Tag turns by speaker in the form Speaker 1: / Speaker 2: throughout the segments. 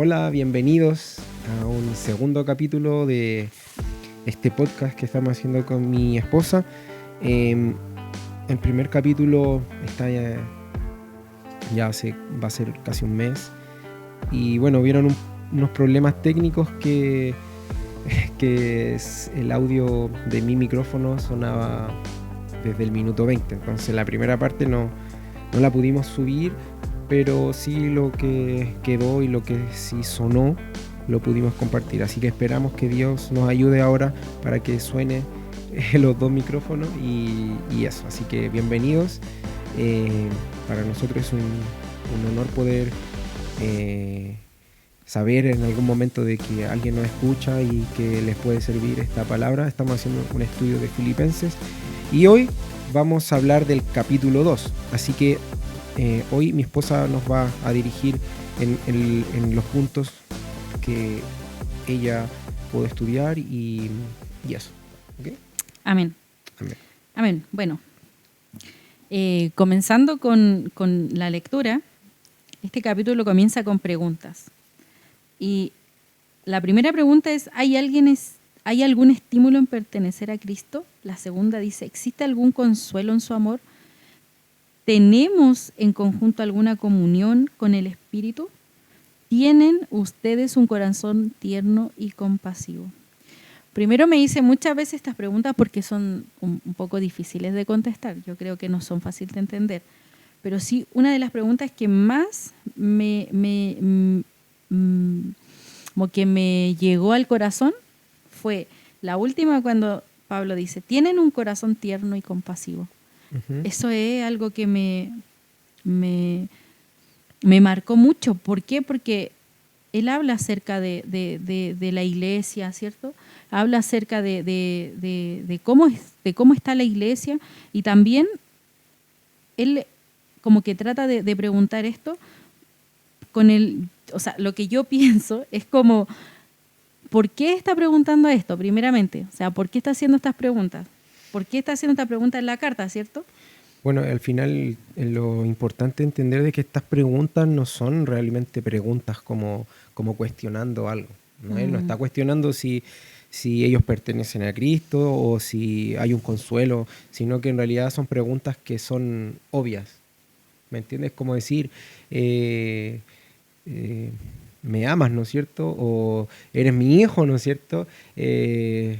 Speaker 1: Hola, bienvenidos a un segundo capítulo de este podcast que estamos haciendo con mi esposa. El primer capítulo está va a ser casi un mes. Y bueno, vieron unos problemas técnicos que el audio de mi micrófono sonaba desde el minuto 20. Entonces la primera parte no la pudimos subir, pero sí lo que quedó y lo que sí sonó lo pudimos compartir. Así que esperamos que Dios nos ayude ahora para que suene los dos micrófonos y eso. Así que bienvenidos. Para nosotros es un honor poder saber en algún momento de que alguien nos escucha y que les puede servir esta palabra. Estamos haciendo un estudio de Filipenses y hoy vamos a hablar del capítulo 2. Así que hoy mi esposa nos va a dirigir en los puntos que ella pudo estudiar y eso. ¿Okay?
Speaker 2: Amén.
Speaker 1: Amén.
Speaker 2: Amén. Bueno, comenzando con la lectura, este capítulo comienza con preguntas. Y la primera pregunta es, ¿hay algún estímulo en pertenecer a Cristo? La segunda dice, ¿existe algún consuelo en su amor? ¿Tenemos en conjunto alguna comunión con el Espíritu? ¿Tienen ustedes un corazón tierno y compasivo? Primero me hice muchas veces estas preguntas porque son un poco difíciles de contestar. Yo creo que no son fáciles de entender. Pero sí, una de las preguntas que más como que me llegó al corazón fue la última, cuando Pablo dice, ¿tienen un corazón tierno y compasivo? Uh-huh. Eso es algo que me marcó mucho. ¿Por qué? Porque él habla acerca de la iglesia, ¿cierto? Habla acerca de cómo está la iglesia, y también él como que trata de preguntar esto con o sea, lo que yo pienso es como, ¿por qué está preguntando esto primeramente? O sea, ¿por qué está haciendo estas preguntas? ¿Por qué está haciendo esta pregunta en la carta, cierto?
Speaker 1: Bueno, al final lo importante es entender de que estas preguntas no son realmente preguntas como cuestionando algo, ¿no? Él no está cuestionando si ellos pertenecen a Cristo o si hay un consuelo, sino que en realidad son preguntas que son obvias. ¿Me entiendes? Como decir, me amas, ¿no es cierto? O eres mi hijo, ¿no es cierto?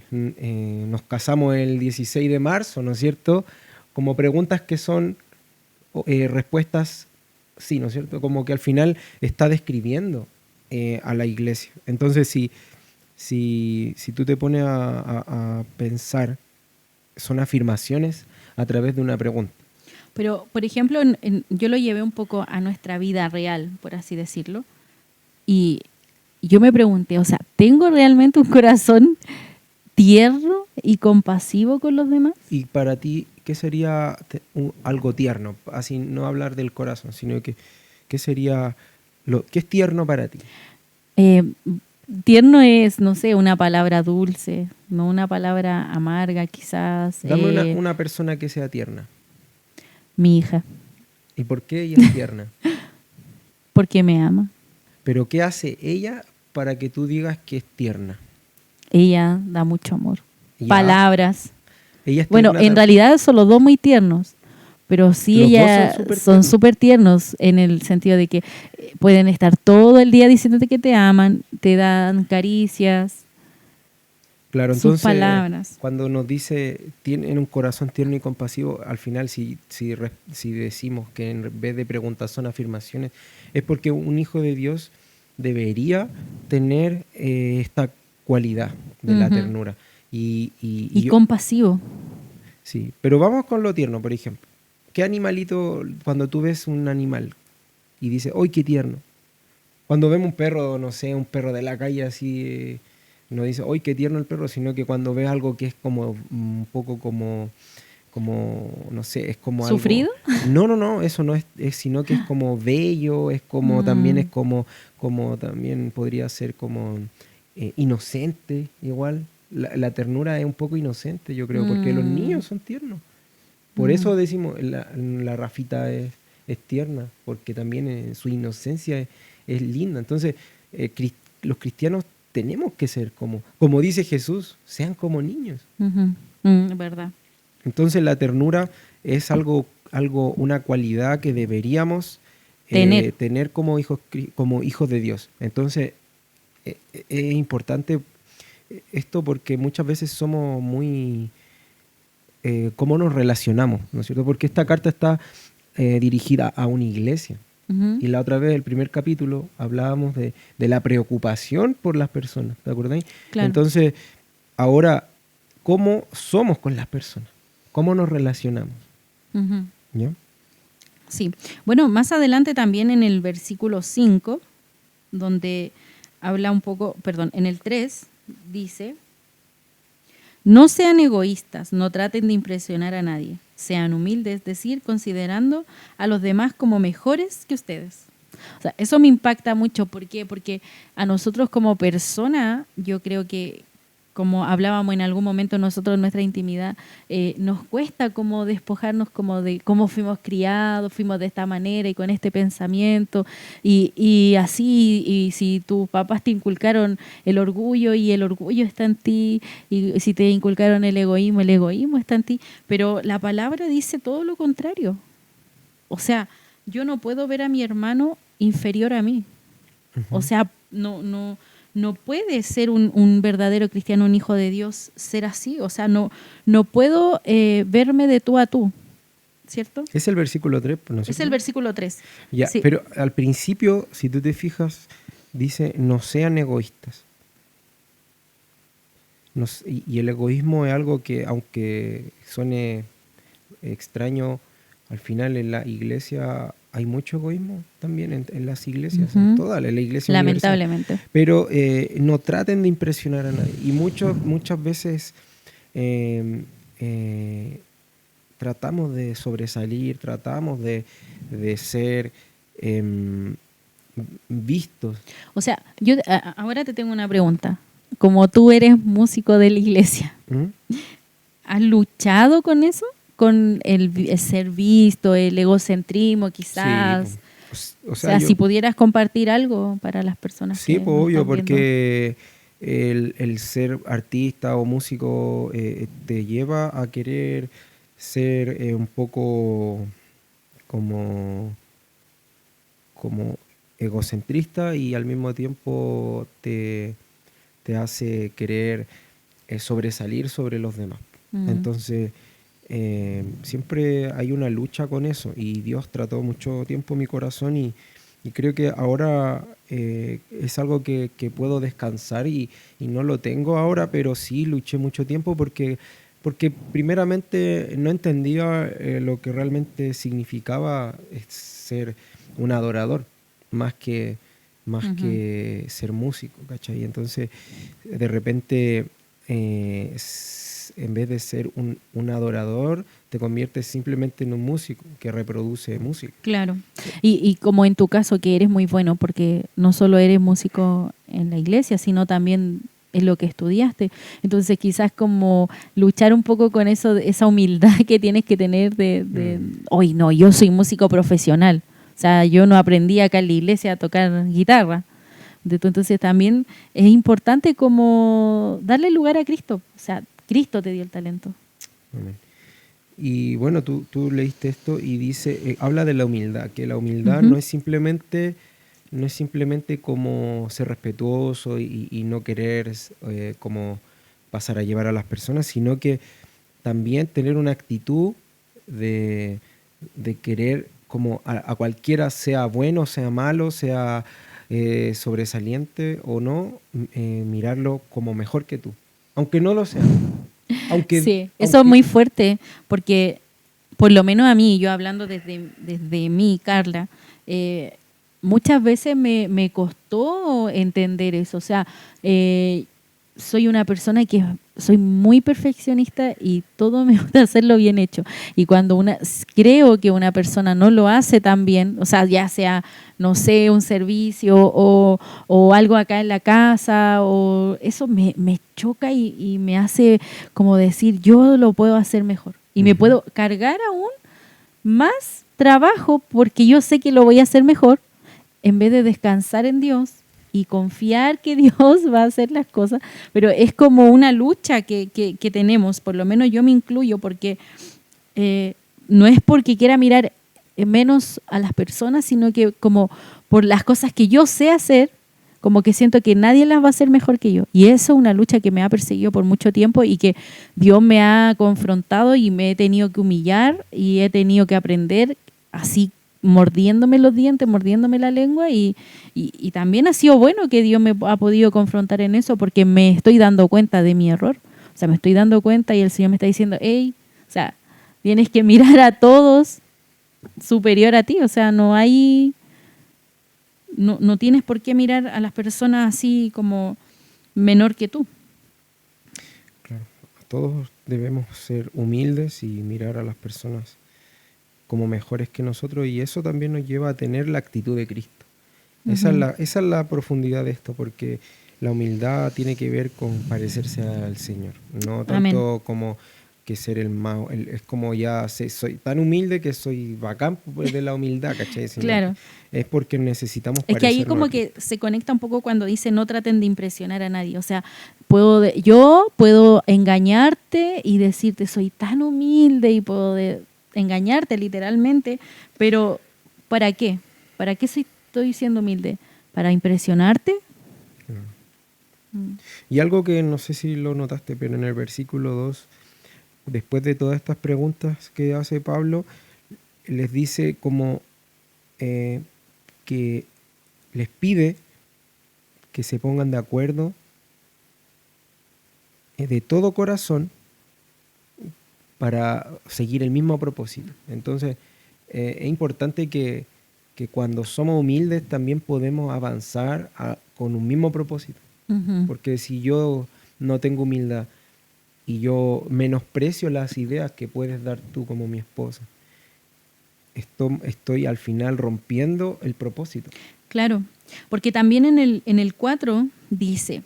Speaker 1: Nos casamos el 16 de marzo, ¿no es cierto? Como preguntas que son respuestas, sí, ¿no es cierto? Como que al final está describiendo a la iglesia. Entonces, si tú te pones a pensar, son afirmaciones a través de una pregunta.
Speaker 2: Pero, por ejemplo, yo lo llevé un poco a nuestra vida real, por así decirlo, y yo me pregunté, o sea, ¿tengo realmente un corazón tierno y compasivo con los demás?
Speaker 1: Y para ti, ¿qué sería algo tierno? Así, no hablar del corazón, sino que ¿qué sería qué es tierno para ti?
Speaker 2: Tierno es, no sé, una palabra dulce, no una palabra amarga quizás.
Speaker 1: Dame una persona que sea tierna.
Speaker 2: Mi hija.
Speaker 1: ¿Y por qué ella es tierna?
Speaker 2: Porque me ama.
Speaker 1: ¿Pero qué hace ella para que tú digas que es tierna?
Speaker 2: Ella da mucho amor.
Speaker 1: ¿Ya?
Speaker 2: Palabras.
Speaker 1: Ella es
Speaker 2: bueno, en realidad son los dos muy tiernos, pero sí ella son súper tiernos en el sentido de que pueden estar todo el día diciéndote que te aman, te dan caricias.
Speaker 1: Claro,
Speaker 2: sus
Speaker 1: entonces,
Speaker 2: palabras.
Speaker 1: Cuando nos dice tienen un corazón tierno y compasivo, al final si decimos que en vez de preguntas son afirmaciones, es porque un hijo de Dios debería tener esta cualidad de la ternura. Y
Speaker 2: compasivo.
Speaker 1: Sí, pero vamos con lo tierno, por ejemplo. ¿Qué animalito, cuando tú ves un animal y dices, ¡ay, qué tierno! Cuando vemos un perro, no sé, un perro de la calle así... no dice, ¡ay, qué tierno el perro! Sino que cuando ves algo que es como un poco como no sé, es como
Speaker 2: ¿Sufrido?
Speaker 1: algo... No, eso no es sino que es como bello, es como también es como también podría ser como inocente, igual. La ternura es un poco inocente, yo creo, porque los niños son tiernos. Por eso decimos, la Rafita es tierna, porque también su inocencia es linda. Entonces, los cristianos tenemos que ser como dice Jesús, sean como niños.
Speaker 2: Verdad.
Speaker 1: Entonces la ternura es una cualidad que deberíamos tener como hijos de Dios. Entonces es importante esto porque muchas veces somos muy... cómo nos relacionamos, ¿no es cierto? Porque esta carta está dirigida a una iglesia. Y la otra vez, el primer capítulo, hablábamos de la preocupación por las personas, ¿te acordáis?
Speaker 2: Claro.
Speaker 1: Entonces, ahora, ¿cómo somos con las personas? ¿Cómo nos relacionamos? ¿Ya?
Speaker 2: Sí. Bueno, más adelante también en el versículo 5, donde habla un poco, en el 3, dice: no sean egoístas, no traten de impresionar a nadie. Sean humildes, es decir, considerando a los demás como mejores que ustedes. O sea, eso me impacta mucho. ¿Por qué? Porque a nosotros como persona, yo creo que, como hablábamos en algún momento nosotros en nuestra intimidad, nos cuesta como despojarnos como de cómo fuimos criados, fuimos de esta manera y con este pensamiento y así, y si tus papás te inculcaron el orgullo y el orgullo está en ti, y si te inculcaron el egoísmo está en ti, pero la palabra dice todo lo contrario. O sea, yo no puedo ver a mi hermano inferior a mí. O sea, no puede ser un verdadero cristiano, un hijo de Dios, ser así. O sea, no puedo verme de tú a tú, ¿cierto?
Speaker 1: Es el versículo 3, ¿no es cierto?
Speaker 2: Es el versículo 3.
Speaker 1: Ya,
Speaker 2: sí.
Speaker 1: Pero al principio, si tú te fijas, dice, no sean egoístas. Y el egoísmo es algo que, aunque suene extraño, al final en la iglesia hay mucho egoísmo también en las iglesias, en toda la iglesia
Speaker 2: lamentablemente
Speaker 1: universal. Pero no traten de impresionar a nadie. Y muchas veces tratamos de sobresalir, tratamos de ser vistos.
Speaker 2: O sea, yo ahora te tengo una pregunta. Como tú eres músico de la iglesia, ¿has luchado con eso? Con el ser visto, el egocentrismo quizás.
Speaker 1: Sí,
Speaker 2: o sea si pudieras compartir algo para las personas.
Speaker 1: Sí,
Speaker 2: que
Speaker 1: pues obvio, porque
Speaker 2: el
Speaker 1: ser artista o músico te lleva a querer ser un poco como egocentrista y al mismo tiempo te hace querer sobresalir sobre los demás. Entonces siempre hay una lucha con eso y Dios trató mucho tiempo mi corazón y creo que ahora es algo que puedo descansar y no lo tengo ahora, pero sí luché mucho tiempo porque primeramente no entendía lo que realmente significaba ser un adorador más que ser músico, ¿cachai? Entonces de repente en vez de ser un adorador, te conviertes simplemente en un músico que reproduce música.
Speaker 2: Claro. Y como en tu caso, que eres muy bueno, porque no solo eres músico en la iglesia, sino también en lo que estudiaste. Entonces quizás como luchar un poco con eso, esa humildad que tienes que tener hoy no, yo soy músico profesional. O sea, yo no aprendí acá en la iglesia a tocar guitarra. Entonces también es importante como darle lugar a Cristo. O sea, Cristo te dio el talento.
Speaker 1: Amén. Y bueno, tú leíste esto y dice, habla de la humildad, que la humildad no es simplemente como ser respetuoso y no querer como pasar a llevar a las personas, sino que también tener una actitud de querer como a cualquiera, sea bueno, sea malo, sea sobresaliente o no, mirarlo como mejor que tú, aunque no lo sea.
Speaker 2: Sí, eso es muy fuerte, porque por lo menos a mí, yo hablando desde mí, Carla, muchas veces me costó entender eso. O sea, soy una persona que soy muy perfeccionista y todo me gusta hacerlo bien hecho. Y cuando creo que una persona no lo hace tan bien, o sea, ya sea, no sé, un servicio o algo acá en la casa, o eso me choca y me hace como decir, yo lo puedo hacer mejor. Y me puedo cargar aún más trabajo porque yo sé que lo voy a hacer mejor, en vez de descansar en Dios y confiar que Dios va a hacer las cosas, pero es como una lucha que tenemos, por lo menos yo me incluyo, porque no es porque quiera mirar menos a las personas, sino que como por las cosas que yo sé hacer, como que siento que nadie las va a hacer mejor que yo. Y eso es una lucha que me ha perseguido por mucho tiempo y que Dios me ha confrontado y me he tenido que humillar y he tenido que aprender así mordiéndome los dientes, mordiéndome la lengua y también ha sido bueno que Dios me ha podido confrontar en eso porque me estoy dando cuenta de mi error. O sea, me estoy dando cuenta y el Señor me está diciendo, hey, o sea, tienes que mirar a todos superior a ti. O sea, no hay... No tienes por qué mirar a las personas así como menor que tú.
Speaker 1: Claro, todos debemos ser humildes y mirar a las personas como mejores que nosotros, y eso también nos lleva a tener la actitud de Cristo. Uh-huh. Esa es la profundidad de esto, porque la humildad tiene que ver con parecerse al Señor, no tanto Amén. Como que ser el más, es como ya soy tan humilde que soy bacán de la humildad, ¿cachai?
Speaker 2: Claro.
Speaker 1: Es porque necesitamos
Speaker 2: parecernos. Es que ahí como que se conecta un poco cuando dice no traten de impresionar a nadie. O sea, yo puedo engañarte y decirte soy tan humilde y puedo engañarte literalmente, pero ¿para qué? ¿Para qué estoy siendo humilde? ¿Para impresionarte?
Speaker 1: Y algo que no sé si lo notaste, pero en el versículo 2, después de todas estas preguntas que hace Pablo, les dice como que les pide que se pongan de acuerdo de todo corazón para seguir el mismo propósito. Entonces, es importante que cuando somos humildes también podemos avanzar con un mismo propósito. Uh-huh. Porque si yo no tengo humildad y yo menosprecio las ideas que puedes dar tú como mi esposa, estoy al final rompiendo el propósito.
Speaker 2: Claro, porque también en el 4 dice,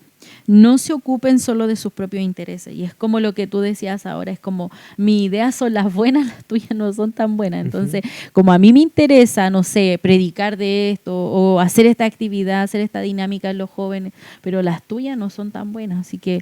Speaker 2: no se ocupen solo de sus propios intereses. Y es como lo que tú decías ahora, es como mis ideas son las buenas, las tuyas no son tan buenas. Entonces, como a mí me interesa, no sé, predicar de esto o hacer esta actividad, hacer esta dinámica en los jóvenes, pero las tuyas no son tan buenas. Así que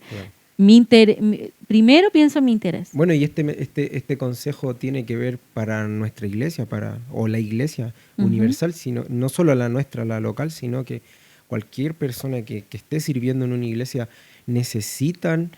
Speaker 2: primero pienso en mi interés.
Speaker 1: Bueno, y este consejo tiene que ver para nuestra iglesia, o la iglesia universal, sino no solo la nuestra, la local, sino que cualquier persona que esté sirviendo en una iglesia necesitan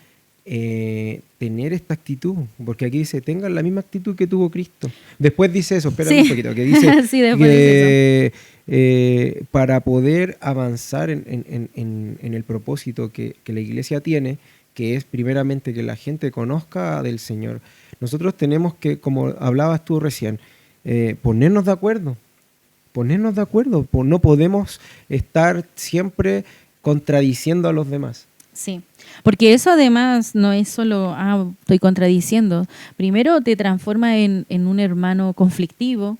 Speaker 1: tener esta actitud, porque aquí dice, tengan la misma actitud que tuvo Cristo. Después dice eso, espérame un poquito, que dice
Speaker 2: sí, dice
Speaker 1: eso. Para poder avanzar en el propósito que la iglesia tiene, que es primeramente que la gente conozca del Señor. Nosotros tenemos que, como hablabas tú recién, ponernos de acuerdo. No podemos estar siempre contradiciendo a los demás.
Speaker 2: Sí, porque eso además no es solo, estoy contradiciendo. Primero te transforma en un hermano conflictivo,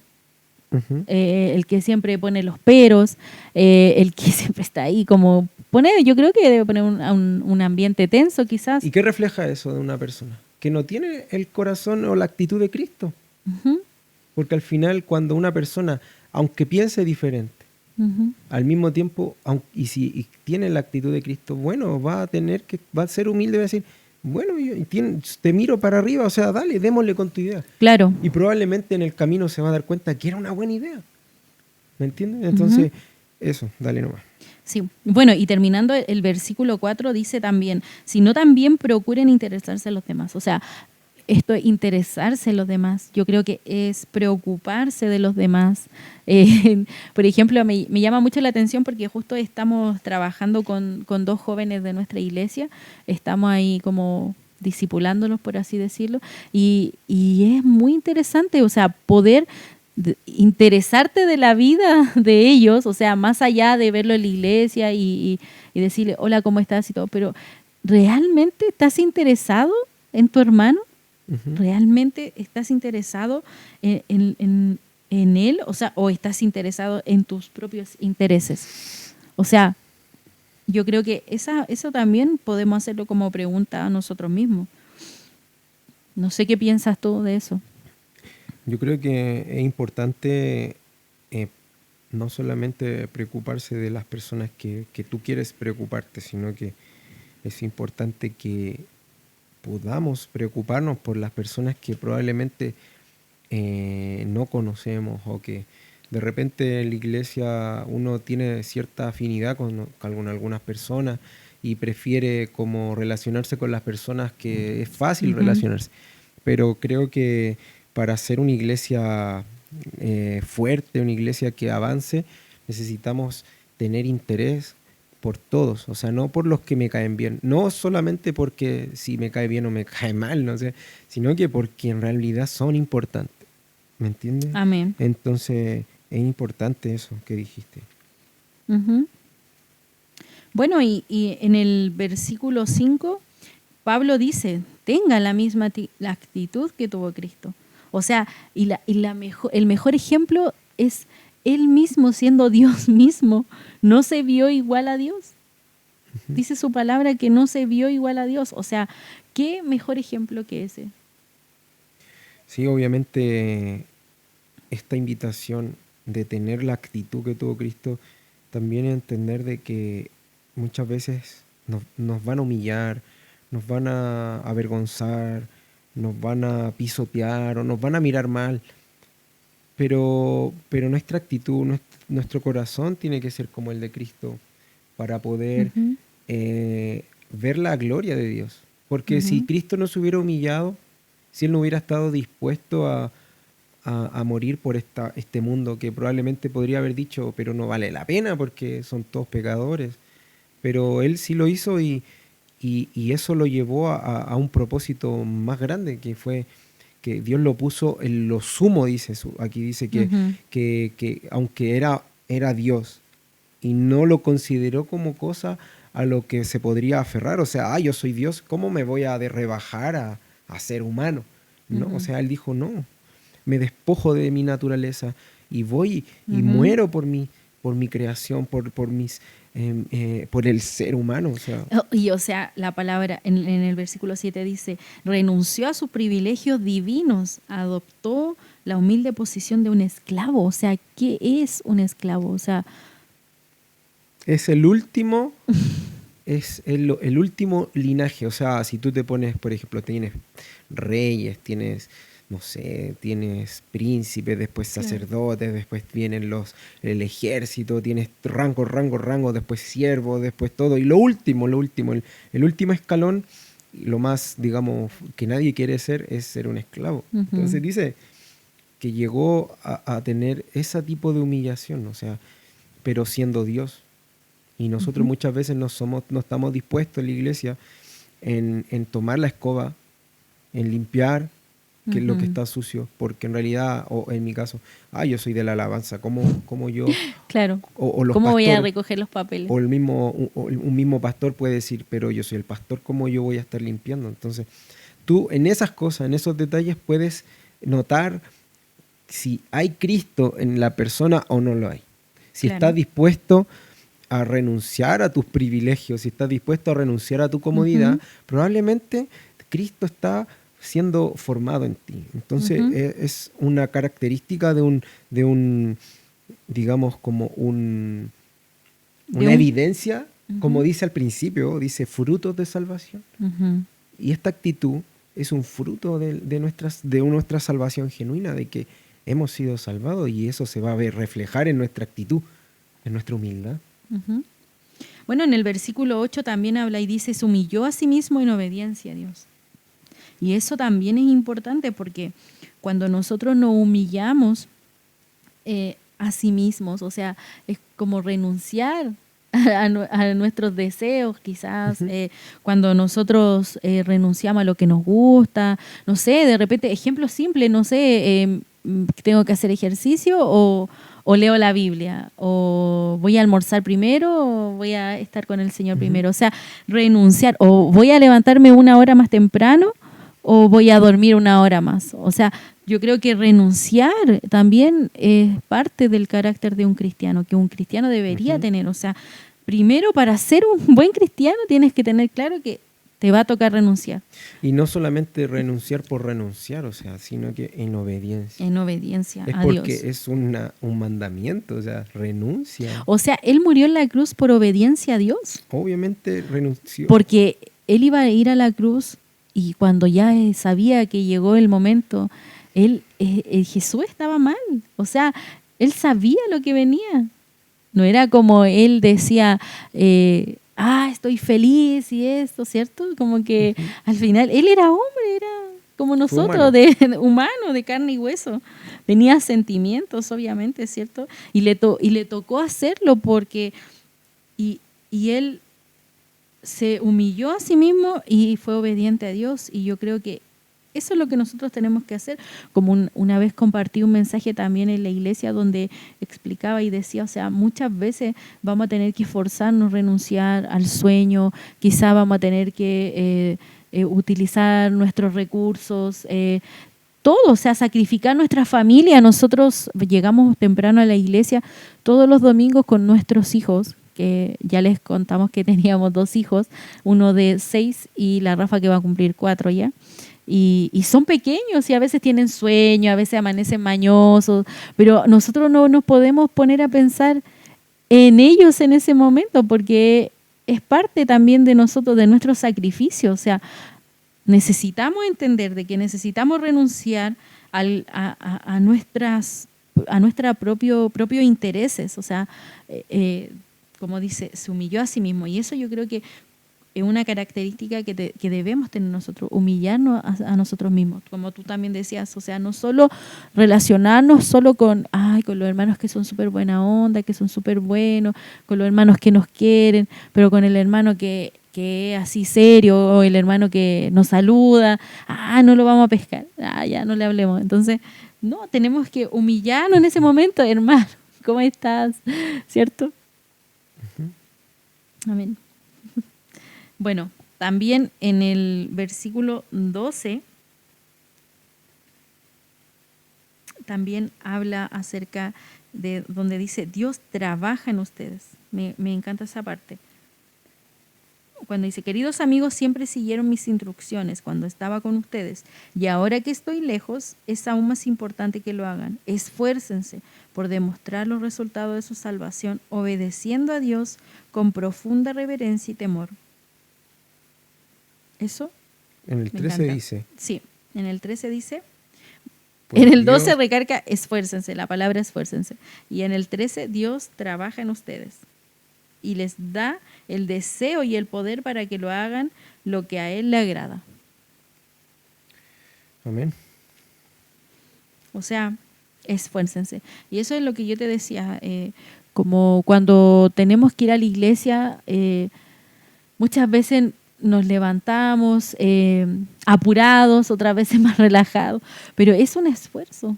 Speaker 2: uh-huh. El que siempre pone los peros, el que siempre está ahí como yo creo que debe poner un ambiente tenso quizás.
Speaker 1: ¿Y qué refleja eso de una persona? Que no tiene el corazón o la actitud de Cristo. Uh-huh. Porque al final cuando una persona, aunque piense diferente, uh-huh. al mismo tiempo, si tiene la actitud de Cristo, bueno, va a ser humilde y va a decir, bueno, te miro para arriba, o sea, dale, démosle con tu idea.
Speaker 2: Claro.
Speaker 1: Y probablemente en el camino se va a dar cuenta que era una buena idea. ¿Me entiendes? Entonces, eso, dale nomás.
Speaker 2: Sí, bueno, y terminando el versículo 4 dice también, sino también procuren interesarse en los demás. O sea, esto es interesarse en los demás. Yo creo que es preocuparse de los demás. Por ejemplo, me llama mucho la atención porque justo estamos trabajando con 2 jóvenes de nuestra iglesia. Estamos ahí como discipulándolos, por así decirlo. Y es muy interesante, o sea, poder interesarte de la vida de ellos, o sea, más allá de verlo en la iglesia y decirle, hola, ¿cómo estás? Y todo, pero ¿realmente estás interesado en tu hermano? Uh-huh. ¿Realmente estás interesado en él? O sea, ¿o estás interesado en tus propios intereses? O sea, yo creo que eso también podemos hacerlo como pregunta a nosotros mismos. No sé qué piensas tú de eso.
Speaker 1: Yo creo que es importante no solamente preocuparse de las personas que tú quieres preocuparte, sino que es importante que podamos preocuparnos por las personas que probablemente no conocemos, o que de repente en la iglesia uno tiene cierta afinidad con algunas personas y prefiere como relacionarse con las personas que es fácil relacionarse. Pero creo que para ser una iglesia fuerte, una iglesia que avance, necesitamos tener interés por todos, o sea, no por los que me caen bien, no solamente porque si me cae bien o me cae mal, no sé, sino que porque en realidad son importantes, ¿me entiendes?
Speaker 2: Amén.
Speaker 1: Entonces es importante eso que dijiste.
Speaker 2: Bueno, y en el versículo 5, Pablo dice, tenga la misma la actitud que tuvo Cristo. O sea, el mejor ejemplo es él mismo, siendo Dios mismo, no se vio igual a Dios. Dice su palabra que no se vio igual a Dios. O sea, ¿qué mejor ejemplo que ese?
Speaker 1: Sí, obviamente esta invitación de tener la actitud que tuvo Cristo también es entender de que muchas veces nos van a humillar, nos van a avergonzar, nos van a pisotear o nos van a mirar mal. Pero nuestra actitud, nuestro corazón tiene que ser como el de Cristo para poder ver la gloria de Dios. Porque si Cristo no se hubiera humillado, si Él no hubiera estado dispuesto a morir por este mundo, que probablemente podría haber dicho, pero no vale la pena porque son todos pecadores. Pero Él sí lo hizo y eso lo llevó a un propósito más grande, que fue que Dios lo puso en lo sumo, dice aquí dice que aunque era Dios y no lo consideró como cosa a lo que se podría aferrar, o sea, yo soy Dios, ¿cómo me voy a rebajar a ser humano? ¿No? O sea, Él dijo, no, me despojo de mi naturaleza y voy y muero por mi creación, por el ser humano. O sea,
Speaker 2: la palabra en el versículo 7 dice, renunció a sus privilegios divinos, adoptó la humilde posición de un esclavo. O sea, ¿qué es un esclavo? O sea,
Speaker 1: es el último, es el último linaje. O sea, si tú te pones, por ejemplo, tienes reyes, tienes, no sé, tienes príncipes, después sacerdotes, después vienen el ejército, tienes rango, después siervos, después todo. Y lo último, el último escalón, lo más, digamos, que nadie quiere ser, es ser un esclavo. Entonces dice que llegó a tener ese tipo de humillación, o sea, pero siendo Dios. Y nosotros muchas veces no estamos dispuestos en la iglesia en tomar la escoba, en limpiar que es lo que está sucio, porque en realidad, o en mi caso, yo soy de la alabanza, ¿cómo yo?
Speaker 2: Claro,
Speaker 1: o los
Speaker 2: ¿cómo
Speaker 1: pastores,
Speaker 2: voy a recoger los papeles?
Speaker 1: O un mismo pastor puede decir, pero yo soy el pastor, ¿cómo yo voy a estar limpiando? Entonces, tú en esas cosas, en esos detalles, puedes notar si hay Cristo en la persona o no lo hay. Si estás dispuesto a renunciar a tus privilegios, si estás dispuesto a renunciar a tu comodidad, probablemente Cristo está siendo formado en ti. Entonces es una característica de un digamos, como una evidencia, como dice al principio, dice frutos de salvación. Y esta actitud es un fruto de nuestra salvación genuina, de que hemos sido salvados, y eso se va a ver reflejar en nuestra actitud, en nuestra humildad.
Speaker 2: Bueno, en el versículo 8 también habla y dice, se humilló a sí mismo en obediencia a Dios. Y eso también es importante, porque cuando nosotros nos humillamos a sí mismos, o sea, es como renunciar a nuestros deseos, quizás, cuando nosotros renunciamos a lo que nos gusta, no sé, de repente, ejemplo simple, no sé, tengo que hacer ejercicio o leo la Biblia, o voy a almorzar primero, o voy a estar con el Señor primero. O sea, renunciar, o voy a levantarme 1 hora más temprano, o voy a dormir 1 hora más. O sea, yo creo que renunciar también es parte del carácter de un cristiano, que un cristiano debería tener. O sea, primero, para ser un buen cristiano tienes que tener claro que te va a tocar renunciar.
Speaker 1: Y no solamente renunciar por renunciar, o sea, sino que en obediencia.
Speaker 2: En obediencia
Speaker 1: Es
Speaker 2: a
Speaker 1: porque
Speaker 2: Dios.
Speaker 1: es un mandamiento, o sea, renuncia.
Speaker 2: O sea, Él murió en la cruz por obediencia a Dios.
Speaker 1: Obviamente renunció.
Speaker 2: Porque Él iba a ir a la cruz y cuando ya sabía que llegó el momento, Jesús estaba mal. O sea, Él sabía lo que venía. No era como Él decía, estoy feliz y esto, ¿cierto? Como que al final Él era hombre, era como nosotros, humano, de carne y hueso. Tenía sentimientos, obviamente, ¿cierto? Y le tocó hacerlo porque... Y Él se humilló a sí mismo y fue obediente a Dios. Y yo creo que eso es lo que nosotros tenemos que hacer. Como una vez compartí un mensaje también en la iglesia donde explicaba y decía, o sea, muchas veces vamos a tener que esforzarnos, renunciar al sueño, quizá vamos a tener que utilizar nuestros recursos, todo, o sea, sacrificar nuestra familia. Nosotros llegamos temprano a la iglesia todos los domingos con nuestros hijos, que ya les contamos que teníamos 2 hijos, uno de 6 y la Rafa que va a cumplir 4 ya. Y son pequeños y a veces tienen sueño, a veces amanecen mañosos, pero nosotros no nos podemos poner a pensar en ellos en ese momento porque es parte también de nosotros, de nuestro sacrificio. O sea, necesitamos entender de que necesitamos renunciar a nuestra propios intereses. O sea, como dice, se humilló a sí mismo. Y eso yo creo que es una característica que debemos tener nosotros, humillarnos a nosotros mismos, como tú también decías. O sea, no solo relacionarnos solo con los hermanos que son súper buena onda, que son súper buenos, con los hermanos que nos quieren, pero con el hermano que es así serio, o el hermano que nos saluda, no lo vamos a pescar, ya no le hablemos. Entonces, no, tenemos que humillarnos en ese momento, hermano, ¿cómo estás? ¿Cierto? Amén. Bueno, también en el versículo 12 también habla acerca de donde dice, Dios trabaja en ustedes. Me encanta esa parte. Cuando dice, queridos amigos, siempre siguieron mis instrucciones cuando estaba con ustedes y ahora que estoy lejos, es aún más importante que lo hagan. Esfuércense por demostrar los resultados de su salvación, obedeciendo a Dios con profunda reverencia y temor. Eso.
Speaker 1: En el 13 dice.
Speaker 2: Sí, en el 13 dice.
Speaker 1: Pues
Speaker 2: en el 12 recarga esfuércense, la palabra esfuércense. Y en el 13 Dios trabaja en ustedes y les da el deseo y el poder para que lo hagan lo que a Él le agrada.
Speaker 1: Amén.
Speaker 2: O sea, esfuércense. Y eso es lo que yo te decía, como cuando tenemos que ir a la iglesia, muchas veces nos levantamos apurados, otras veces más relajados, pero es un esfuerzo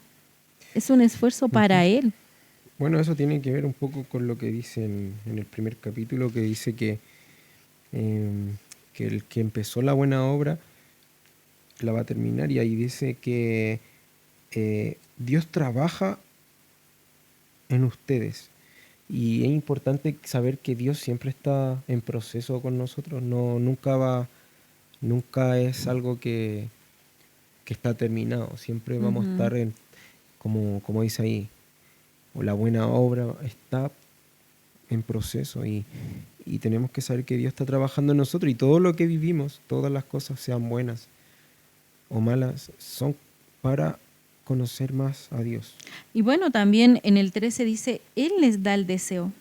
Speaker 2: para Él.
Speaker 1: Bueno, eso tiene que ver un poco con lo que dice en el primer capítulo, que dice que el que empezó la buena obra la va a terminar, y ahí dice que Dios trabaja en ustedes. Y es importante saber que Dios siempre está en proceso con nosotros, nunca es algo que está terminado, siempre vamos a estar en, como dice ahí, o la buena obra está en proceso, y tenemos que saber que Dios está trabajando en nosotros, y todo lo que vivimos, todas las cosas, sean buenas o malas, son para conocer más a Dios.
Speaker 2: Y bueno, también en el 13 dice, Él les da el deseo.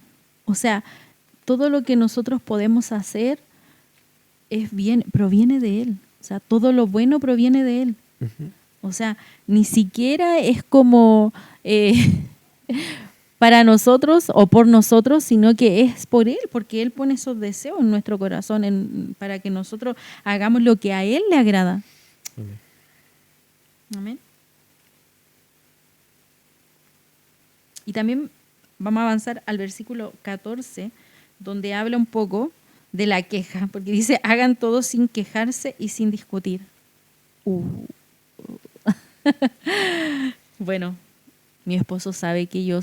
Speaker 2: O sea, todo lo que nosotros podemos hacer proviene de Él. O sea, todo lo bueno proviene de Él. O sea, ni siquiera es como para nosotros o por nosotros, sino que es por Él, porque Él pone esos deseos en nuestro corazón para que nosotros hagamos lo que a Él le agrada.
Speaker 1: Amén.
Speaker 2: Amén. Y también vamos a avanzar al versículo 14, donde habla un poco de la queja, porque dice, hagan todo sin quejarse y sin discutir. Bueno, mi esposo sabe que yo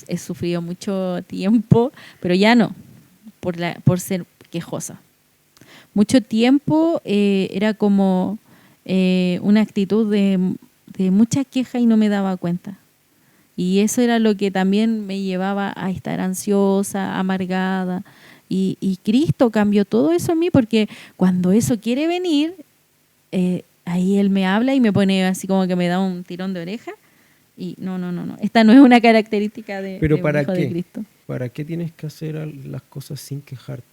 Speaker 2: he sufrido mucho tiempo, pero ya no, por ser quejosa. mucho tiempo era como una actitud de mucha queja y no me daba cuenta. Y eso era lo que también me llevaba a estar ansiosa, amargada. Y Cristo cambió todo eso en mí, porque cuando eso quiere venir, ahí Él me habla y me pone así como que me da un tirón de oreja. Y no. Esta no es una característica de un hijo de Cristo.
Speaker 1: ¿Para qué tienes que hacer las cosas sin quejarte?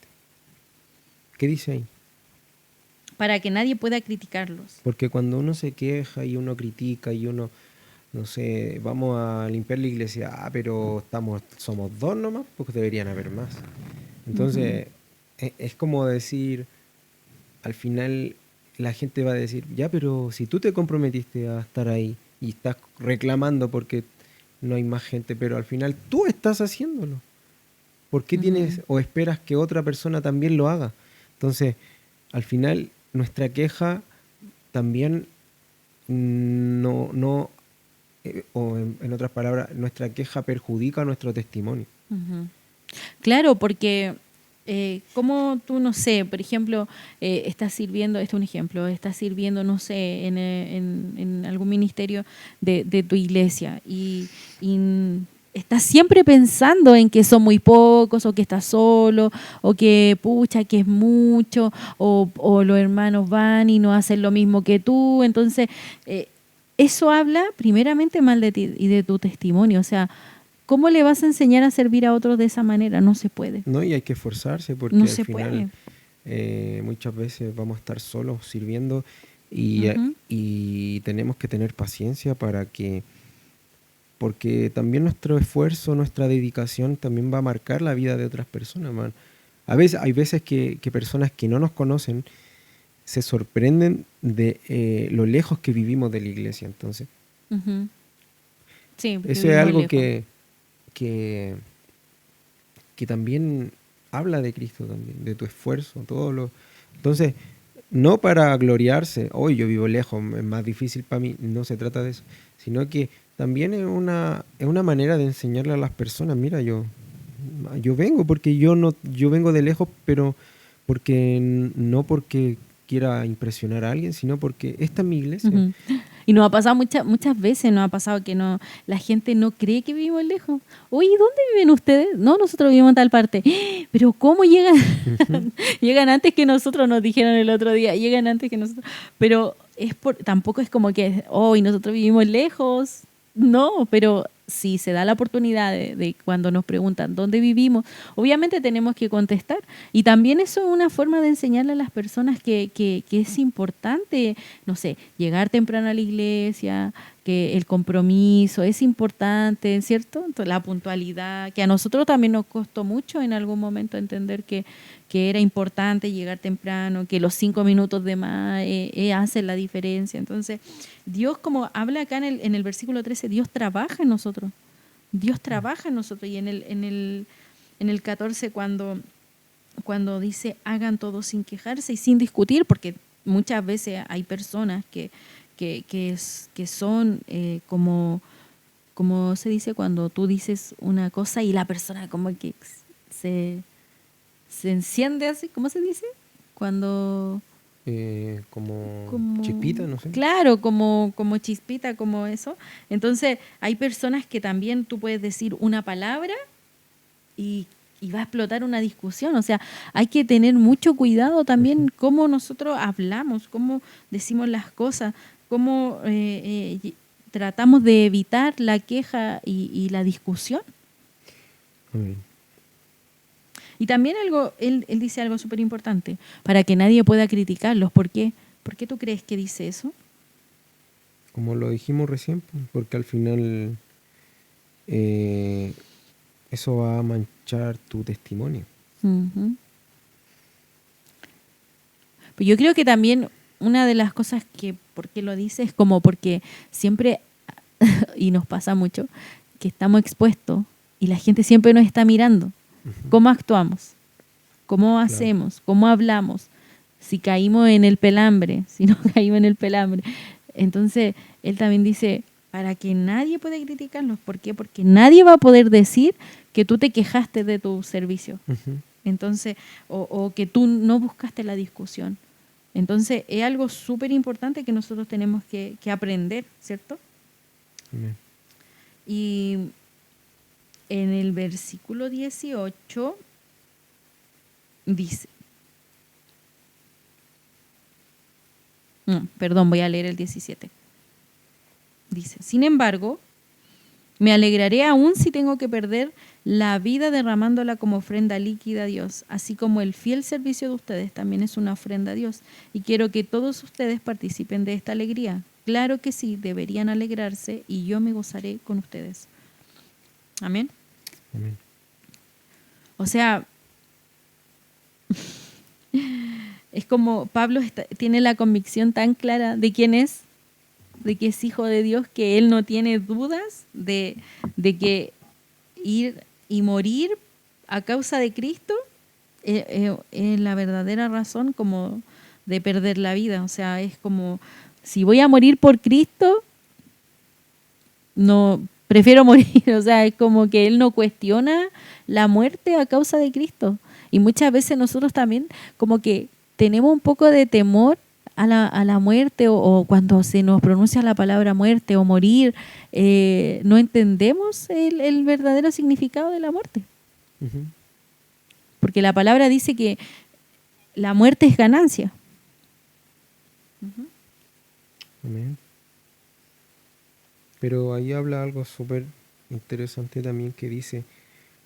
Speaker 1: ¿Qué dice ahí?
Speaker 2: Para que nadie pueda criticarlos.
Speaker 1: Porque cuando uno se queja y uno critica y uno, no sé, vamos a limpiar la iglesia, pero somos 2 nomás, porque deberían haber más. Entonces, es como decir, al final la gente va a decir, ya, pero si tú te comprometiste a estar ahí y estás reclamando porque no hay más gente, pero al final tú estás haciéndolo. ¿Por qué tienes o esperas que otra persona también lo haga? Entonces, al final, nuestra queja también o en otras palabras, nuestra queja perjudica nuestro testimonio.
Speaker 2: Claro, porque como tú, no sé, por ejemplo, estás sirviendo, este es un ejemplo, estás sirviendo, no sé, en algún ministerio de tu iglesia y estás siempre pensando en que son muy pocos, o que estás solo, o que pucha, que es mucho, o los hermanos van y no hacen lo mismo que tú. Entonces, eso habla primeramente mal de ti y de tu testimonio. O sea, ¿cómo le vas a enseñar a servir a otros de esa manera? No se puede.
Speaker 1: No, y hay que esforzarse porque
Speaker 2: no
Speaker 1: al
Speaker 2: se
Speaker 1: final muchas veces vamos a estar solos sirviendo y tenemos que tener paciencia porque también nuestro esfuerzo, nuestra dedicación también va a marcar la vida de otras personas, man. Hay veces que personas que no nos conocen se sorprenden de lo lejos que vivimos de la iglesia. Entonces,
Speaker 2: sí,
Speaker 1: eso es algo que también habla de Cristo también, de tu esfuerzo, Entonces, no para gloriarse, hoy yo vivo lejos, es más difícil para mí, no se trata de eso, sino que también es una manera de enseñarle a las personas, mira, yo vengo porque yo vengo de lejos, pero no porque quiera impresionar a alguien, sino porque esta es mi iglesia.
Speaker 2: Y nos ha pasado muchas veces, nos ha pasado que la gente no cree que vivimos lejos. Oye, ¿dónde viven ustedes? No, nosotros vivimos en tal parte. Pero ¿cómo llegan? Llegan antes que nosotros, nos dijeron el otro día, llegan antes que nosotros. Pero tampoco es como que, y nosotros vivimos lejos. No, pero si se da la oportunidad de cuando nos preguntan dónde vivimos, obviamente tenemos que contestar. Y también eso es una forma de enseñarle a las personas que es importante, no sé, llegar temprano a la iglesia, que el compromiso es importante, ¿cierto? Entonces, la puntualidad, que a nosotros también nos costó mucho en algún momento entender que era importante llegar temprano, que los 5 minutos de más hacen la diferencia. Entonces, Dios, como habla acá en el versículo 13, Dios trabaja en nosotros. Dios trabaja en nosotros. Y en el 14, cuando dice, hagan todo sin quejarse y sin discutir, porque muchas veces hay personas que son como se dice cuando tú dices una cosa y la persona como que se enciende así, ¿cómo se dice? Cuando...
Speaker 1: como chispita, no sé.
Speaker 2: Claro, como chispita, como eso. Entonces, hay personas que también tú puedes decir una palabra y va a explotar una discusión. O sea, hay que tener mucho cuidado también cómo nosotros hablamos, cómo decimos las cosas, cómo tratamos de evitar la queja y la discusión. Y también él dice algo súper importante, para que nadie pueda criticarlos. ¿Por qué? ¿Por qué tú crees que dice eso?
Speaker 1: Como lo dijimos recién, porque al final eso va a manchar tu testimonio.
Speaker 2: Pues yo creo que también una de las cosas que, ¿por qué lo dice? Es como porque siempre, y nos pasa mucho, que estamos expuestos y la gente siempre nos está mirando. ¿Cómo actuamos? ¿Cómo hacemos? ¿Cómo hablamos? Si caímos en el pelambre, si no caímos en el pelambre. Entonces, él también dice, para que nadie pueda criticarlos. ¿Por qué? Porque nadie va a poder decir que tú te quejaste de tu servicio. Entonces, o que tú no buscaste la discusión. Entonces, es algo súper importante que nosotros tenemos que aprender, ¿cierto?
Speaker 1: Amén.
Speaker 2: Y en el versículo 18 dice, perdón, voy a leer el 17. Dice, sin embargo, me alegraré aún si tengo que perder la vida derramándola como ofrenda líquida a Dios, así como el fiel servicio de ustedes también es una ofrenda a Dios. Y quiero que todos ustedes participen de esta alegría. Claro que sí, deberían alegrarse y yo me gozaré con ustedes. Amén.
Speaker 1: Amén.
Speaker 2: O sea, es como Pablo tiene la convicción tan clara de quién es, de que es hijo de Dios, que él no tiene dudas de que ir y morir a causa de Cristo es la verdadera razón como de perder la vida. O sea, es como, si voy a morir por Cristo, no, prefiero morir. O sea, es como que él no cuestiona la muerte a causa de Cristo. Y muchas veces nosotros también como que tenemos un poco de temor a la muerte o cuando se nos pronuncia la palabra muerte o morir, no entendemos el verdadero significado de la muerte.
Speaker 1: Uh-huh.
Speaker 2: Porque la palabra dice que la muerte es ganancia. Uh-huh.
Speaker 1: Amén. Pero ahí habla algo súper interesante también que dice,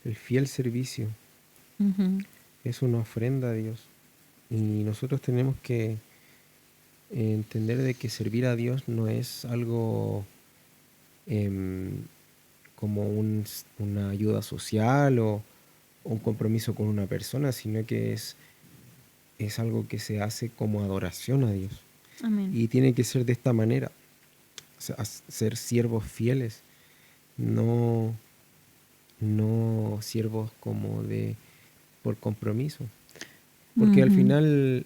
Speaker 1: el fiel servicio
Speaker 2: Uh-huh.
Speaker 1: es una ofrenda a Dios. Y nosotros tenemos que entender de que servir a Dios no es algo como una ayuda social o un compromiso con una persona, sino que es algo que se hace como adoración a Dios.
Speaker 2: Amén.
Speaker 1: Y tiene que ser de esta manera, o sea, ser siervos fieles, no siervos como por compromiso. Porque al final,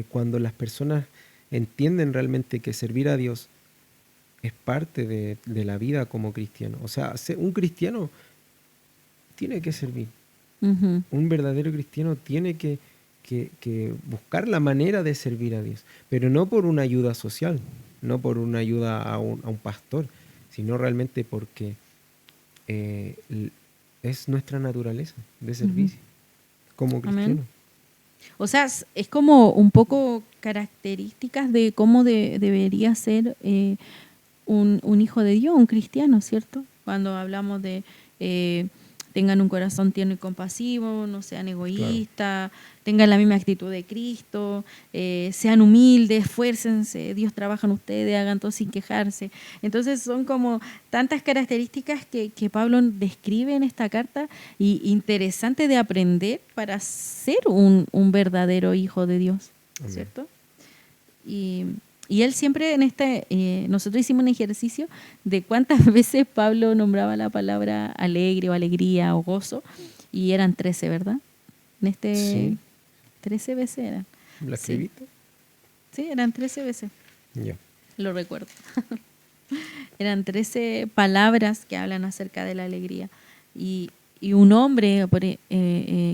Speaker 1: cuando las personas entienden realmente que servir a Dios es parte de la vida como cristiano, o sea, un cristiano tiene que servir.
Speaker 2: Uh-huh.
Speaker 1: Un verdadero cristiano tiene que buscar la manera de servir a Dios, pero no por una ayuda social, no por una ayuda a un pastor, sino realmente porque es nuestra naturaleza de servicio como cristiano.
Speaker 2: Amén. O sea, es como un poco características de cómo debería ser un hijo de Dios, un cristiano, ¿cierto? Cuando hablamos de tengan un corazón tierno y compasivo, no sean egoístas, claro, tengan la misma actitud de Cristo, sean humildes, esfuércense, Dios trabaja en ustedes, hagan todo sin quejarse. Entonces son como tantas características que Pablo describe en esta carta y interesante de aprender para ser un verdadero hijo de Dios, ¿cierto? Y él siempre nosotros hicimos un ejercicio de cuántas veces Pablo nombraba la palabra alegre o alegría o gozo, y eran 13, ¿verdad? Sí. 13 veces eran.
Speaker 1: ¿La escribiste?
Speaker 2: Sí, eran 13 veces.
Speaker 1: Ya.
Speaker 2: Lo recuerdo. Eran 13 palabras que hablan acerca de la alegría. Y un hombre